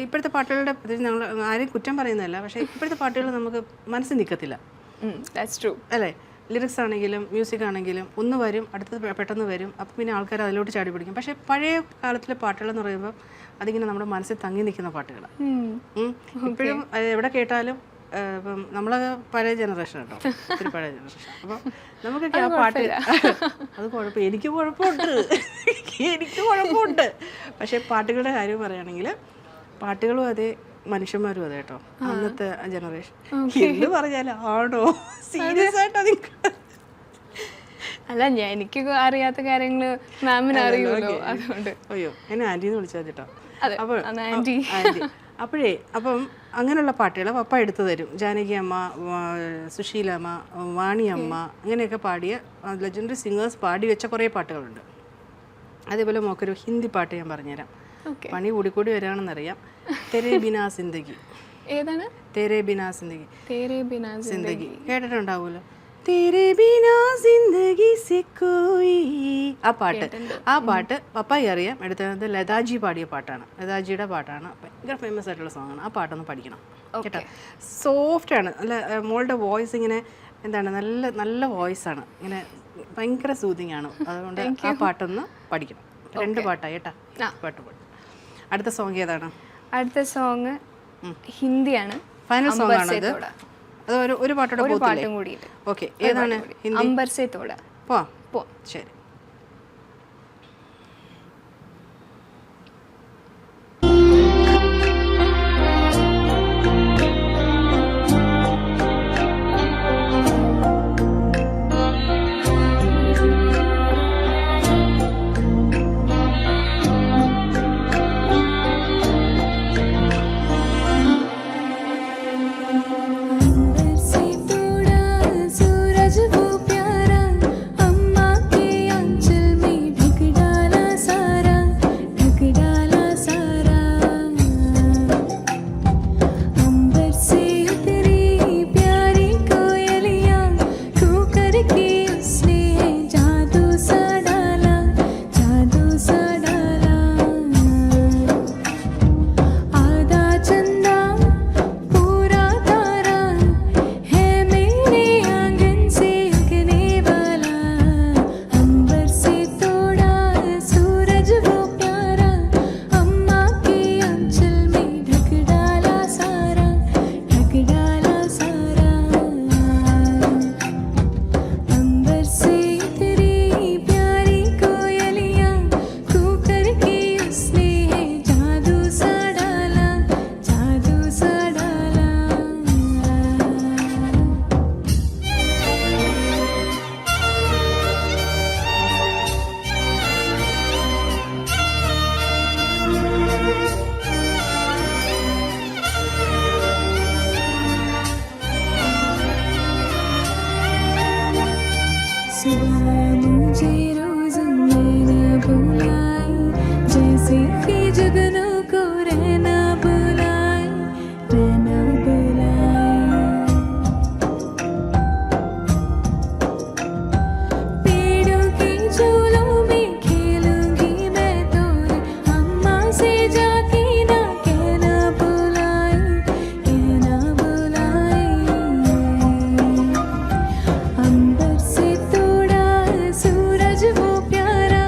[SPEAKER 2] ഇപ്പോഴത്തെ പാട്ടുകളുടെ ഞങ്ങൾ ആരെയും കുറ്റം പറയുന്നതല്ല, പക്ഷേ ഇപ്പോഴത്തെ പാട്ടുകൾ നമുക്ക് മനസ്സിൽ നിൽക്കത്തില്ല. അല്ലേ? ലിറിക്സ് ആണെങ്കിലും മ്യൂസിക് ആണെങ്കിലും ഒന്ന് വരും, അടുത്തത് പെട്ടെന്ന് വരും, അപ്പം പിന്നെ ആൾക്കാർ അതിലോട്ട് ചാടി പിടിക്കും. പക്ഷേ പഴയ കാലത്തിലെ പാട്ടുകളെന്ന് പറയുമ്പോൾ അതിങ്ങനെ നമ്മുടെ മനസ്സിൽ തങ്ങി നിൽക്കുന്ന പാട്ടുകളാണ്. ഇപ്പോഴും എവിടെ കേട്ടാലും ഇപ്പം നമ്മളൊക്കെ പഴയ ജനറേഷൻ കേട്ടോ, ഒത്തിരി പഴയ ജനറേഷൻ. അപ്പം നമുക്കൊക്കെ ആ പാട്ട് അത് എനിക്ക് കുഴപ്പമുണ്ട്. പക്ഷേ പാട്ടുകളുടെ കാര്യം പറയുകയാണെങ്കിൽ പാട്ടുകളും അതേ, മനുഷ്യന്മാരും അതെ കേട്ടോ. അന്നത്തെ ജനറേഷൻ എന്ത് പറഞ്ഞാലും ആണോ സീരിയസ് ആയിട്ടോ
[SPEAKER 3] അല്ല, എനിക്ക് അറിയാത്ത കാര്യങ്ങള് മാമിന് അറിയുമല്ലോ, അതുകൊണ്ട്.
[SPEAKER 2] അയ്യോ, എന്നെ ആന്റിന്ന് വിളിച്ചാൽ കേട്ടോ. അപ്പോൾ അപ്പം അങ്ങനെയുള്ള പാട്ടുകൾ പപ്പ എടുത്തു തരും. ജാനകി അമ്മ, സുശീലമ്മ, വാണിയമ്മ അങ്ങനെയൊക്കെ പാടിയ ലെജൻഡറി സിംഗേഴ്സ് പാടി വെച്ച കുറേ പാട്ടുകളുണ്ട്. അതേപോലെ മോക്കൊരു ഹിന്ദി പാട്ട് ഞാൻ പറഞ്ഞുതരാം. പണി കൂടിക്കൂടി വരികയാണെന്നറിയാം. തെരേ ബിനാ സിന്ദഗി.
[SPEAKER 3] ഏതാണ്?
[SPEAKER 2] തെരേ ബിനാ സിന്ദഗി.
[SPEAKER 3] തേരെ ബിനാ
[SPEAKER 2] സിന്ദഗി കേട്ടിട്ടുണ്ടാവുമല്ലോ. തെരേ ബിനാ സിന്ദഗി സെ കോയി. ആ പാട്ട് പപ്പായി അറിയാം. എടുത്തത് ലതാജി പാടിയ പാട്ടാണ്. ലതാജിയുടെ പാട്ടാണ്. ഭയങ്കര ഫേമസ് ആയിട്ടുള്ള സോങ്ങാണ്. ആ പാട്ടൊന്ന് പഠിക്കണം കേട്ടോ. സോഫ്റ്റാണ്. നല്ല മോളുടെ വോയിസ് ഇങ്ങനെ എന്താണ്, നല്ല നല്ല വോയിസാണ്. ഇങ്ങനെ ഭയങ്കര സൂതിങ് ആണ്. അതുകൊണ്ട് ആ പാട്ടൊന്ന് പഠിക്കണം. 2 പാട്ടായി കേട്ടോ. പാട്ട് പാടും. അടുത്ത സോങ് ഏതാണ്?
[SPEAKER 3] അടുത്ത സോങ് ഹിന്ദിയാണ്.
[SPEAKER 2] ഫൈനൽ സോങ് ആണ് അത്. അത് ഒരു പാട്ടോടെ
[SPEAKER 3] പാട്ടും കൂടി.
[SPEAKER 2] ഓക്കെ, ഏതാണ്? ഹിന്ദി.
[SPEAKER 3] അംബർ സേ തോടാ.
[SPEAKER 2] പോ ശരി.
[SPEAKER 1] सूरज वो प्यारा अम्मा के सुबह मुझे रोज मैंने बुलाई जैसे कि जुगनू को रहना बुलाई रहना बुलाई पेड़ों के झूलों में खेलूंगी मैं तो अम्मा से जाके ना कहना बुलाई कहना बुलाई अंबर से तोड़ा सूरज वो प्यारा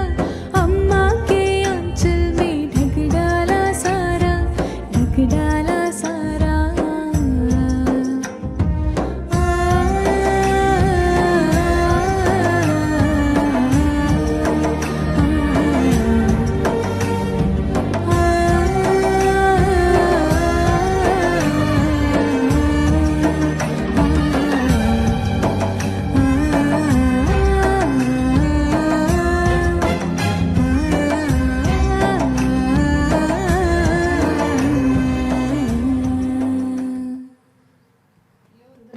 [SPEAKER 1] अम्मा के आंचल में ढक डाला सारा ढक डाला सारा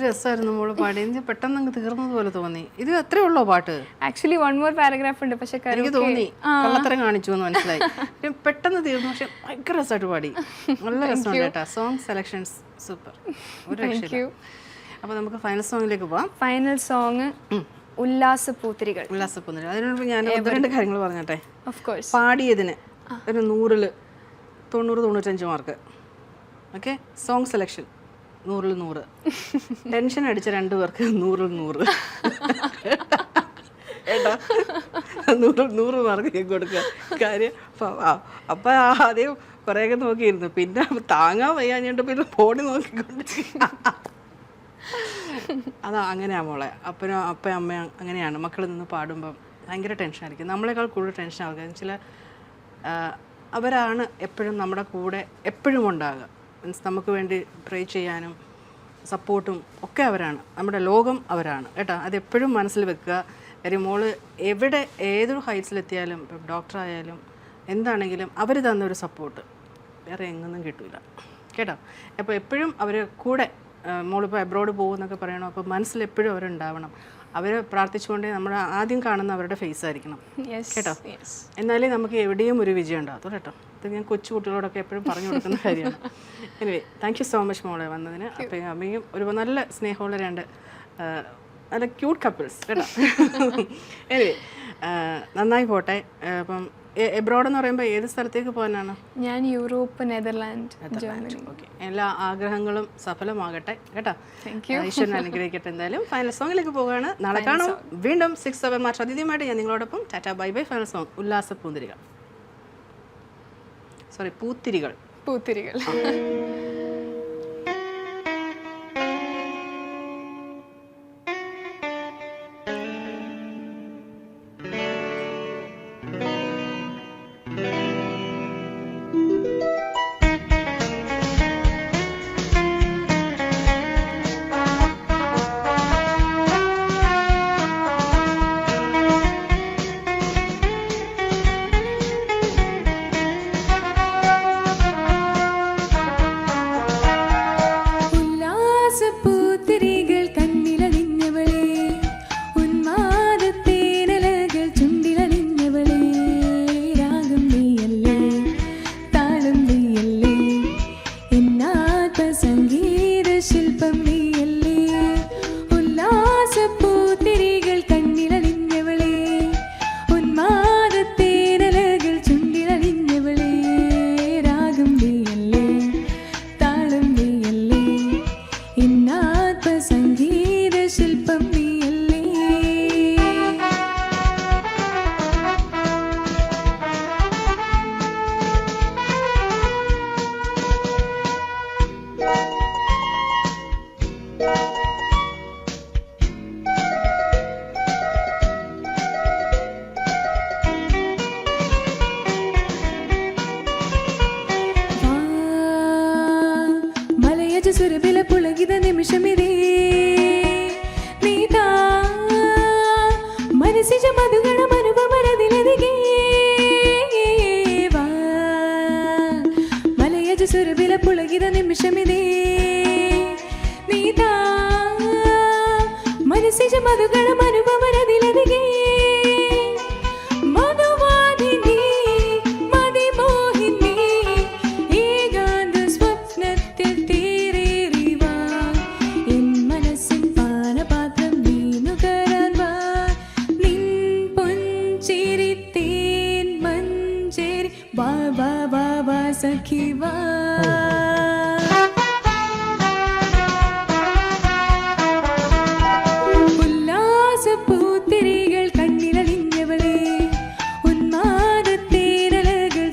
[SPEAKER 2] രസമായിരുന്നു മോള് പാടി. എനിക്ക് പെട്ടെന്ന് അങ്ങ് തീർന്നതുപോലെ തോന്നി. ഇത് അത്രേ ഉള്ളോ പാട്ട്?
[SPEAKER 3] ആക്ച്വലി 1 more പാരഗ്രാഫ് ഉണ്ട്, പക്ഷെ
[SPEAKER 2] എനിക്ക് തോന്നി കള്ളത്തരം കാണിച്ചു എന്ന് മനസ്സിലായി. പെട്ടെന്ന് തീർന്നു, പക്ഷെ ഭയങ്കര രസമായിട്ട് പാടി. നല്ല രസമുണ്ട് കേട്ടോ. സോങ് സെലക്ഷൻസ് സൂപ്പർ, ഒരു രക്ഷയില്ല. അപ്പൊ നമുക്ക് ഫൈനൽ സോങ്ങിലേക്ക് പോവാം.
[SPEAKER 3] ഫൈനൽ സോങ് ഉല്ലാസപൂത്തിരികൾ.
[SPEAKER 2] ഉല്ലാസപ്പൂത്തിരികൾ. അതിനോട് ഞാൻ 1-2 കാര്യങ്ങൾ പറഞ്ഞോട്ടെ.
[SPEAKER 3] Of course.
[SPEAKER 2] പാടിയതിന് ഒരു 100-ൽ 90-95 മാർക്ക്. ഓക്കെ. സോങ് സെലക്ഷൻ 100-ൽ 100. ടെൻഷൻ അടിച്ച 2 പേർക്ക് 100-ൽ 100. ഏട്ടാ 100-ൽ 100 മാർക്ക് ഞാൻ കൊടുക്കുക. കാര്യം അപ്പം ആദ്യം കുറേയൊക്കെ നോക്കിയിരുന്നു, പിന്നെ താങ്ങാൻ വയ്യാഞ്ഞിട്ട് പിന്നെ ഫോണിൽ നോക്കിക്കൊണ്ട് അതാ അങ്ങനെയാ മോളെ. അപ്പനും അമ്മയും അങ്ങനെയാണ്. മക്കളിൽ നിന്ന് പാടുമ്പം ഭയങ്കര ടെൻഷനായിരിക്കും. നമ്മളെക്കാൾ കൂടുതൽ ടെൻഷൻ ആവുക ചില അവരാണ് എപ്പോഴും നമ്മുടെ കൂടെ എപ്പോഴും ഉണ്ടാകുക. മീൻസ് നമുക്ക് വേണ്ടി പ്രേ ചെയ്യാനും സപ്പോർട്ടും ഒക്കെ അവരാണ്. നമ്മുടെ ലോകം അവരാണ് കേട്ടോ. അതെപ്പോഴും മനസ്സിൽ വെക്കുക. കാര്യം മോള് എവിടെ ഏതൊരു ഹൈറ്റ്സിലെത്തിയാലും ഇപ്പം ഡോക്ടറായാലും എന്താണെങ്കിലും അവർ തന്നൊരു സപ്പോർട്ട് വേറെ എങ്ങൊന്നും കിട്ടില്ല കേട്ടോ. അപ്പോൾ എപ്പോഴും അവർ കൂടെ മോളിപ്പോൾ എബ്രോഡ് പോകുമെന്നൊക്കെ പറയണം. അപ്പോൾ മനസ്സിലെപ്പോഴും അവരുണ്ടാവണം. അവർ പ്രാർത്ഥിച്ചുകൊണ്ടേ നമ്മൾ ആദ്യം കാണുന്ന അവരുടെ ഫേസ് ആയിരിക്കണം കേട്ടോ. എന്നാലേ നമുക്ക് എവിടെയും ഒരു വിജയം ഉണ്ടാകത്തുള്ളൂ കേട്ടോ. ഇത് ഞാൻ കൊച്ചു കുട്ടികളോടൊക്കെ എപ്പോഴും പറഞ്ഞു കൊടുക്കുന്ന കാര്യമാണ്. Anyway thank you so much മോളെ വന്നതിന്. അപ്പം അമ്മയും ഒരു നല്ല സ്നേഹമുള്ള 2 നല്ല ക്യൂട്ട് കപ്പിൾസ് കേട്ടോ. എനിവേ നന്നായി പോട്ടെ. അപ്പം എബ്രോഡ് എന്ന് പറയുമ്പോൾ ഏത് സ്ഥലത്തേക്ക് പോകാനാണ്?
[SPEAKER 3] ഞാൻ യൂറോപ്പ്, നെതർലാൻഡ്, ജർമ്മനി.
[SPEAKER 2] ഓക്കെ. എല്ലാ ആഗ്രഹങ്ങളും സഫലമാകട്ടെ കേട്ടോ. ഈശ്വരൻ അനുഗ്രഹിക്കട്ടെ. എന്തായാലും ഫൈനൽ സോങ്ങിലേക്ക് പോവുകയാണ്. നാളെ കാണാം വീണ്ടും 6-7 മാർച്ച് അതിഥിയുമായിട്ട് ഞാൻ നിങ്ങളോടൊപ്പം. Tata bye bye. Final song ഉല്ലാസപ്പൂന്തിരികൾ. സോറി, പൂത്തിരികൾ.
[SPEAKER 3] പൂത്തിരികൾ. സുരഭില പുളകിത നിമിഷമിതേ നീതാ മനസ്സിജ മധുഗണം അനുപമരതിലതികേ മലയജ സുരഭില പുളകിത നിമിഷമിതേ നീതാ മനസ്സിജ മധുഗണം അനുപമരതിലതികേ
[SPEAKER 1] സഖി വാ ഉല്ലാസപ്പൂത്തിരികൾ കണ്ണിലണിഞ്ഞവളേ ഉന്മാദത്തേരലകൾ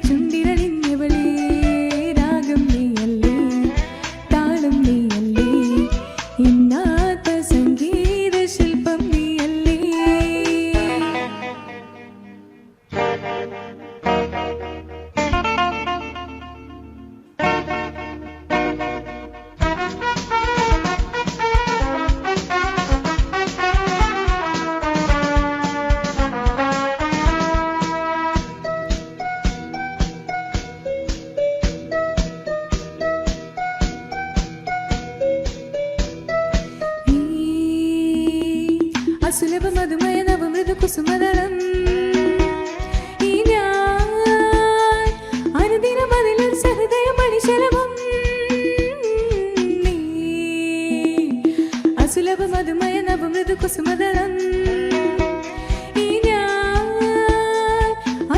[SPEAKER 1] ചുണ്ടിലണിഞ്ഞവളേ രാഗം നീയല്ലേ താളം നീയല്ലേ ഇന്നാത്ത സംഗീത ശില്പം നീയല്ലേ അസുലഭ മധുമയ നവമൃദു കുസുമദളം ഈ ഞാൻ അനുദിനം അതിലൊരു സഹൃദയ മണിശലഭം നീ അസുലഭ മധുമയ നവമൃദു കുസുമദളം ഈ ഞാൻ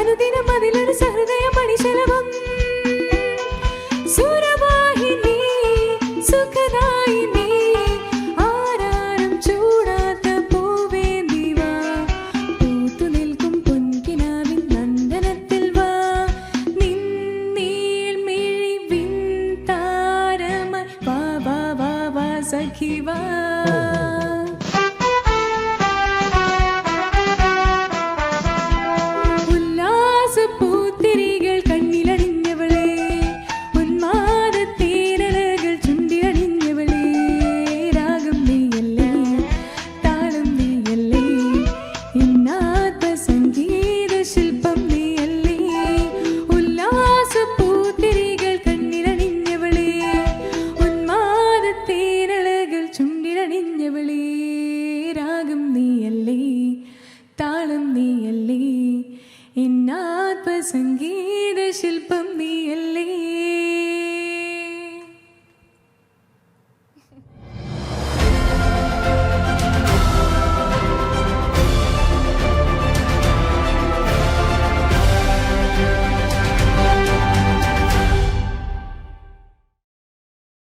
[SPEAKER 1] അനുദിനം അതിലൊരു സഹൃദയ മണിശലഭം സുരവാഹിനി സുഖദായിനി ആരാരും ചൂടാത്ത പൂവേന്തി വാ പൂത്തു നിൽക്കും പൊൻകിനാവിൻ നന്ദനത്തിൽ വാ നിന്നീൾ മിഴിവിൻ താരമായി വാ വാ വാ വാ സഖി വാ ഉല്ലാസപ്പൂത്തിരികൾ കണ്ണിലണിഞ്ഞവളേ ഉന്മാദത്തേരലകൾ ചുണ്ടിലണിഞ്ഞവളേ രാഗം നീയല്ലേ താളം നീയല്ലേ ഇന്നാത്ത സംഗീത ശില്പം നീയല്ലേ ഉല്ലാസപ്പൂത്തിരികൾ കണ്ണിലണിഞ്ഞവളേ ഉന്മാദത്തേരലകൾ ചുണ്ടിലണിഞ്ഞവളേ രാഗം നീയല്ലേ താളം നീയല്ലേ ഇന്നാത്മ സംഗീത ശില്പം നീയല്ലേ